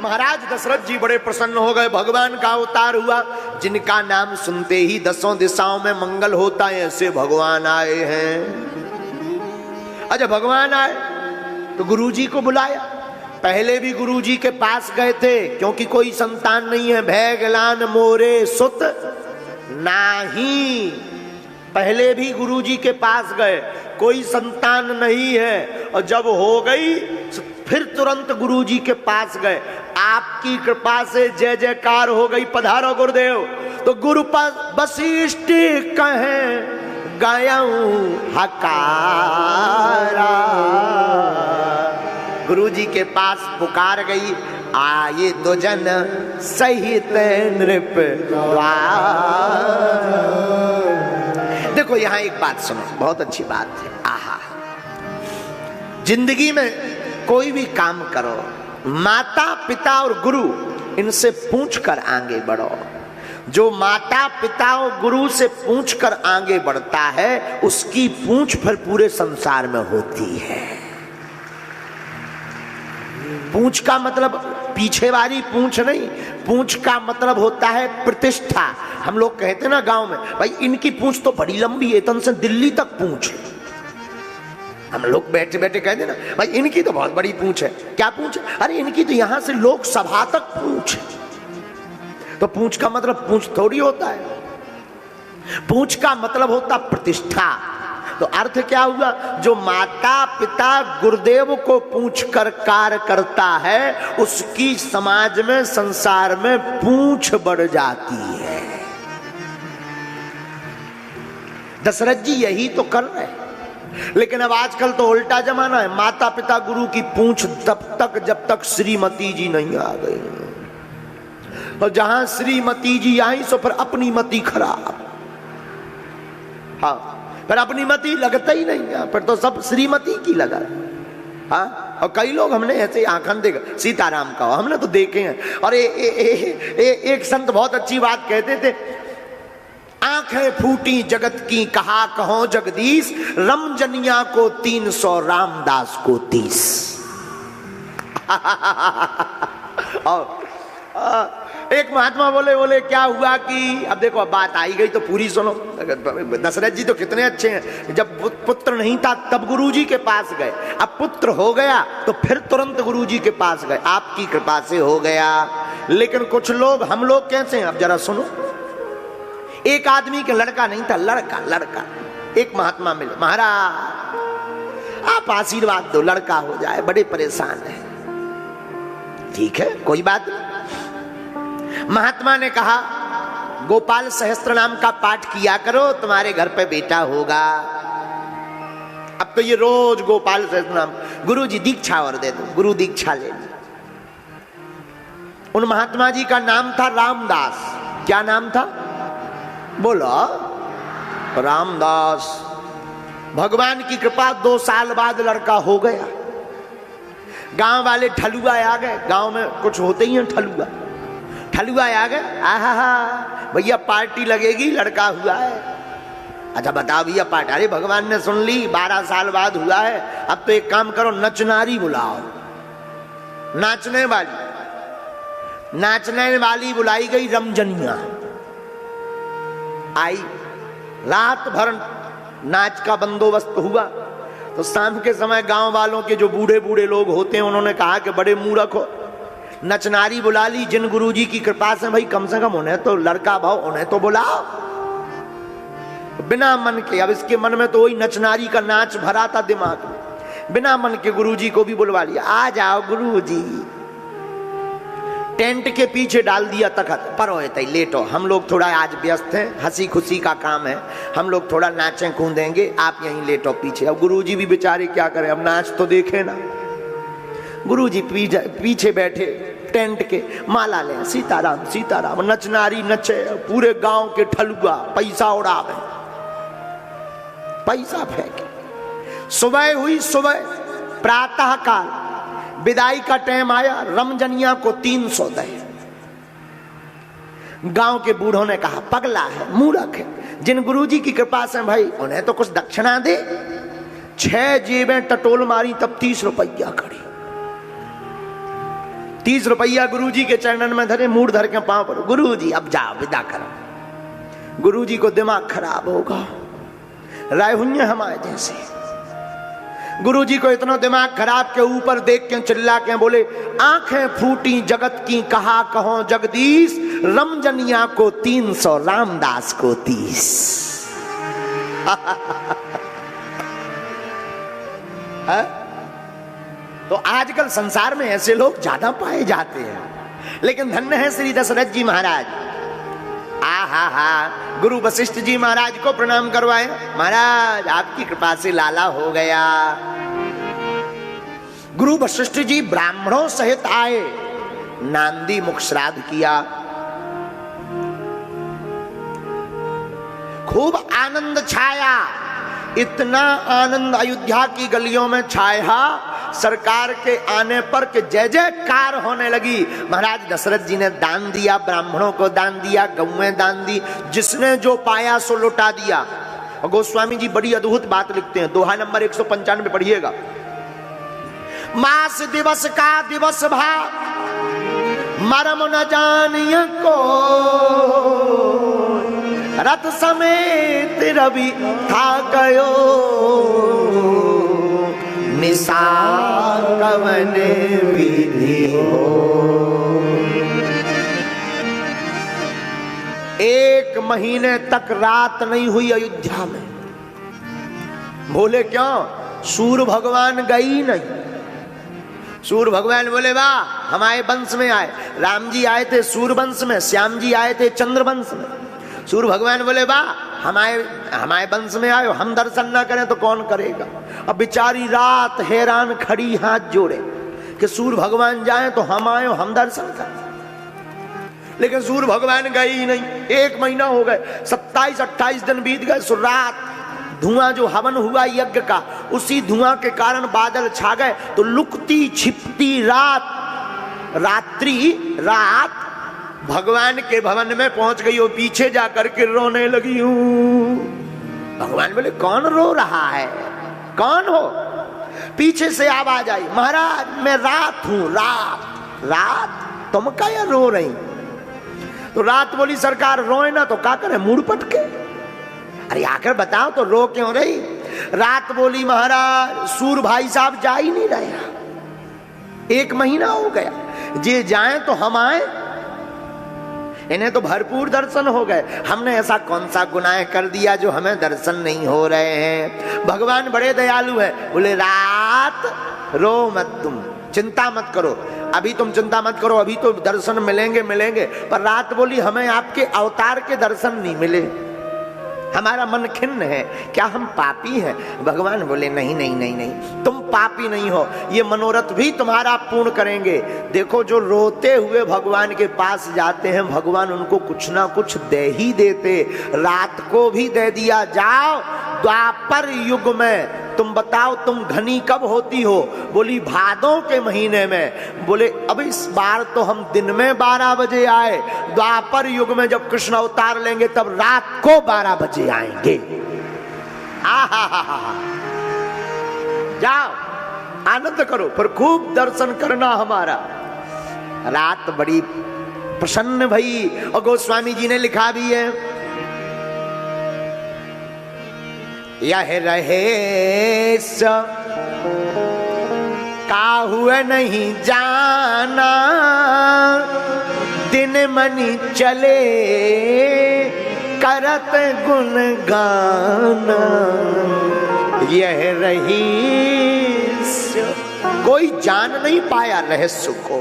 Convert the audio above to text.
महाराज दशरथ जी बड़े प्रसन्न हो गए। भगवान का अवतार हुआ, जिनका नाम सुनते ही दसों दिशाओं में मंगल होता है, ऐसे भगवान आए हैं। अच्छा, भगवान आए तो गुरुजी को बुलाया। पहले भी गुरुजी के पास गए थे, क्योंकि कोई संतान नहीं है। भय गलान मोरे सुत नाही, पहले भी गुरुजी के पास गए, कोई संतान नहीं है। और जब हो गई फिर तुरंत गुरुजी के पास गए। आपकी कृपा से जय जयकार हो गई, पधारो गुरुदेव। तो गुरु वशिष्ठ कहें गायऊं हकारा, गुरुजी के पास पुकार गई, आए तो जन सहित नृप द्वार। देखो यहां एक बात सुनो, बहुत अच्छी बात है। आहा, जिंदगी में कोई भी काम करो, माता पिता और गुरु इनसे पूछकर आगे बढ़ो। जो माता पिता और गुरु से पूछकर आगे बढ़ता है, उसकी पूछ फिर पूरे संसार में होती है। पूछ का मतलब पीछे वाली पूछ नहीं, पूछ का मतलब होता है प्रतिष्ठा। हम लोग कहते हैं ना गांव में, भाई इनकी पूछ तो बड़ी लंबी है, इतन से दिल्ली तक पूछ। हम लोग बैठे बैठे कहते ना, भाई इनकी तो बहुत बड़ी पूछ है। क्या पूछ? अरे इनकी तो यहां से लोकसभा तक पूछ है। तो पूछ का मतलब पूछ थोड़ी होता है, पूछ का मतलब होता प्रतिष्ठा। तो अर्थ क्या हुआ? जो माता पिता गुरुदेव को पूछ कर कार्य करता है, उसकी समाज में संसार में पूछ बढ़ जाती है। दशरथ जी यही तो कर रहे हैं। लेकिन अब आजकल तो उल्टा जमाना है, माता पिता गुरु की पूछ तब तक जब तक श्रीमती जी नहीं आ गई। और जहां श्रीमती जी आई सो फिर अपनी मति खराब। हाँ, फिर अपनी मति लगता ही नहीं है, फिर तो सब श्रीमती की लगा। हाँ, और कई लोग हमने ऐसे आंखन देखा, सीताराम का हमने तो देखे हैं। और एक संत बहुत अच्छी बात कहते थे, आंखें फूटी जगत की कहा कहो जगदीश, रमजनिया को 300 रामदास को 30। और एक महात्मा बोले क्या हुआ कि अब देखो बात आई गई तो पूरी सुनो। दशरथ जी तो कितने अच्छे हैं, जब पुत्र नहीं था तब गुरुजी के पास गए, अब पुत्र हो गया तो फिर तुरंत गुरुजी के पास गए, आपकी कृपा से हो गया। लेकिन कुछ लोग, हम लोग कैसे हैं अब जरा सुनो। एक आदमी के लड़का नहीं था, लड़का एक महात्मा मिले, महाराज आप आशीर्वाद दो लड़का हो जाए, बड़े परेशान है। ठीक है, कोई बात नहीं। महात्मा ने कहा गोपाल सहस्त्र नाम का पाठ किया करो, तुम्हारे घर पे बेटा होगा। अब तो ये रोज गोपाल सहस्त्र नाम, गुरु जी दीक्षा और दे दो, गुरु दीक्षा ले ली। उन महात्मा जी का नाम था रामदास। क्या नाम था? बोलो, रामदास। भगवान की कृपा 2 साल बाद लड़का हो गया। गांव वाले ठलुआ आ गए, गांव में कुछ होते ही हैं ठलुआ आ गए। आहा भैया पार्टी लगेगी, लड़का हुआ है। अच्छा बताओ भैया पार्टी? अरे भगवान ने सुन ली, 12 साल बाद हुआ है। अब तो एक काम करो, नचनारी बुलाओ, नाचने वाली बुलाई गई, रमजनिया आई। रात भर नाच का बंदोबस्त हुआ। तो शाम के समय गांव वालों के जो बूढ़े बूढ़े लोग होते हैं, उन्होंने कहा कि बड़े मूर्ख हो, नचनारी बुला ली। जिन गुरुजी की कृपा से भाई कम से कम उन्हें तो लड़का भाव, उन्हें तो बुलाओ। बिना मन के, अब इसके मन में तो वही नचनारी का नाच भरा था दिमाग में, बिना मन के गुरुजी को भी बुलवा लिया। आ जाओ गुरुजी। टेंट के पीछे डाल दिया तखत, पर होते लेटो, हम लोग थोड़ा आज व्यस्त हैं, हंसी खुशी का काम है, हम लोग थोड़ा नाचें कूदेंगे, आप यहीं लेटो पीछे। अब गुरुजी भी बेचारे क्या करें, अब नाच तो देखे ना। गुरुजी पीछे बैठे टेंट के, माला ले, सीताराम सीताराम, नचनारी नचे, पूरे गांव के ठलुआ पैसा उड़ावे, पैसा फेंके। सुबह हुई, सुबह प्रातः काल विदाई का टाइम आया, रमजनिया को 300 दे। गांव के बूढ़ों ने कहा पगला है, मूर्ख है, जिन गुरुजी की कृपा से भाई उन्हें तो कुछ दक्षिणा दे। 6 जेबें टटोल मारी तब 30 रुपया खड़ी। 30 रुपया गुरुजी के चरणन में धरे, मूड धर के पांव पर, गुरुजी अब जाओ विदा करो। गुरुजी को दिमाग खराब होगा, राय हुई हमारे जैसे। गुरुजी को इतना दिमाग खराब के ऊपर देख के चिल्ला के बोले, आंखें फूटी जगत की कहा कहो जगदीश, रमजनिया को 300 रामदास को 30। तो आजकल संसार में ऐसे लोग ज्यादा पाए जाते हैं, लेकिन धन्य है श्री दशरथ जी महाराज। हा गुरु वशिष्ठ जी महाराज को प्रणाम करवाए, महाराज आपकी कृपा से लाला हो गया। गुरु वशिष्ठ जी ब्राह्मणों सहित आए, नांदी मुख श्राद्ध किया, खूब आनंद छाया। इतना आनंद अयोध्या की गलियों में छाया सरकार के आने पर कि जय जयकार होने लगी। महाराज दशरथ जी ने दान दिया, ब्राह्मणों को दान दिया, गौएं दान दी, जिसने जो पाया सो लौटा दिया। और गोस्वामी जी बड़ी अद्भुत बात लिखते हैं, दोहा नंबर 195 पढ़िएगा। मास दिवस का दिवस भाव मरम न जानिय को, रथ समेत रवि था गयो, निशा कवन विधि हो। 1 महीने तक रात नहीं हुई अयोध्या में। बोले क्यों? सूर्य भगवान गई नहीं। सूर्य भगवान बोले वाह हमारे वंश में आए। राम जी आए थे सूर्य वंश में, श्याम जी आए थे चंद्र वंश में। सूर्य भगवान बोले वाह हमारे वंश में आयो, हम दर्शन ना करें तो कौन करेगा। अब बेचारी रात हैरान खड़ी हाथ जोड़े कि सूर्य भगवान जाए तो हम आए, हम दर्शन करें। लेकिन सूर्य भगवान गए ही नहीं। 1 महीना हो गए, 27-28 दिन बीत गए। सो रात धुआं जो हवन हुआ यज्ञ का, उसी धुआं के कारण बादल छा गए। तो लुकती छिपती रात भगवान के भवन में पहुंच गई। वो पीछे जाकर के रोने लगी हूं। भगवान बोले कौन रो रहा है, कौन हो? पीछे से आवाज आई, महाराज मैं रात हूं। रात तुम क्या रो रही? तो रात बोली सरकार रोए ना तो क्या करे, मुड़ पटके। अरे आकर बताओ तो रो क्यों रही? रात बोली महाराज सूर भाई साहब जा ही नहीं रहे, 1 महीना हो गया, जे जाए तो हम आए, इन्हें तो भरपूर दर्शन हो गए। हमने ऐसा कौन सा गुनाह कर दिया जो हमें दर्शन नहीं हो रहे हैं? भगवान बड़े दयालु है। बोले रात रो मत, तुम चिंता मत करो, अभी तुम चिंता मत करो, अभी तो दर्शन मिलेंगे। पर रात बोली हमें आपके अवतार के दर्शन नहीं मिले, हमारा मन खिन्न है, क्या हम पापी हैं? भगवान बोले नहीं, तुम पापी नहीं हो, ये मनोरथ भी तुम्हारा पूर्ण करेंगे। देखो जो रोते हुए भगवान के पास जाते हैं, भगवान उनको कुछ ना कुछ दे ही देते। रात को भी दे दिया। जाओ द्वापर युग में तुम बताओ तुम घनी कब होती हो? बोली भादों के महीने में। बोले अब इस बार तो हम दिन में 12 बजे आए, द्वापर युग में जब कृष्ण अवतार लेंगे तब रात को 12 बजे आएंगे। जाओ आनंद करो, पर खूब दर्शन करना हमारा। रात बड़ी प्रसन्न भई। और गोस्वामी जी ने लिखा भी है, यह रहे काहुआ नहीं जाना, दिन मनी चले करत गुण गाना। यह रही कोई जान नहीं पाया रहस्य को।